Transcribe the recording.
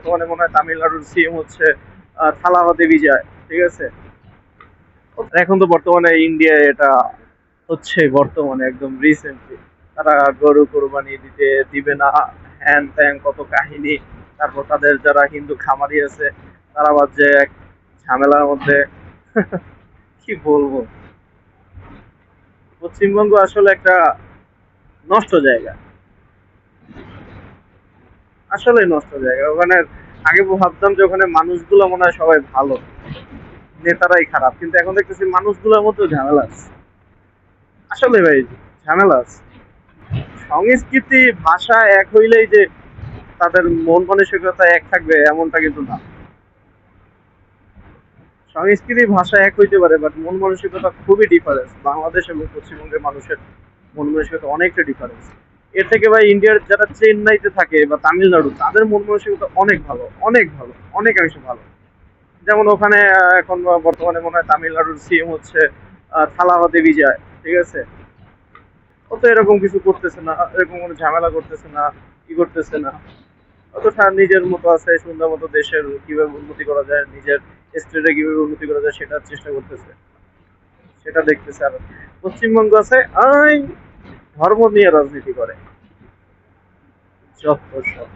বর্তমানে মনে হয় তামিলনাড়ুর সিএম হচ্ছে থালাপতি বিজয়, ঠিক আছে। এখন তো বর্তমানে ইন্ডিয়ায় এটা হচ্ছে, বর্তমানে একদম রিসেন্টলি তারা গরু কোরবানি দিতে দিবে না, হ্যান ত্যান কত কাহিনী। তারপর তাদের যারা হিন্দু খামারি আছে তারা আবার যে এক ঝামেলার মধ্যে। কি বলবো, পশ্চিমবঙ্গ আসলে একটা নষ্ট জায়গা, আসলে নষ্ট জায়গা। ওখানে আগে ভাবতাম যে ওখানে মানুষগুলো মনে হয় সবাই ভালো, নেতারাই খারাপ, কিন্তু এখন দেখতেছি মানুষগুলোর মধ্যেও ঝামেলা আছে। আসলে ভাই ঝামেলা আছে। সংস্কৃতি ভাষা এক হইলেই যে তাদের মন মানসিকতা এক থাকবে এমনটা কিন্তু না। সংস্কৃতি ভাষা এক হইতে পারে, বাট মন মানসিকতা খুবই ডিফারেন্স। বাংলাদেশ এবং পশ্চিমবঙ্গের মানুষের মন মানসিকতা অনেকটা ডিফারেন্স। এর থেকে ভাই ইন্ডিয়ার যারা চেন্নাইতে থাকে বা তামিলনাড়ু, তাদের মন মানসিকতা অনেক ভালো, অনেক ভালো, অনেকাংশে ভালো। যেমন ওখানে এখন বর্তমানে মনে হয় তামিলনাড়ুর সিএম হচ্ছে থালাপতি বিজয়, ঠিক আছে। ও তো এরকম কিছু করতেছে না, এরকম কোনো ঝামেলা করতেছে না, কি করতেছে না। ও তো নিজের মতো আছে, সুন্দর মতো দেশের কিভাবে উন্নতি করা যায়, নিজের স্টেটে কিভাবে উন্নতি করা যায় সেটার চেষ্টা করতেছে, সেটা দেখতেছে। আর পশ্চিমবঙ্গ আছে ধর্ম নিয়ে রাজনীতি করে, যত সব।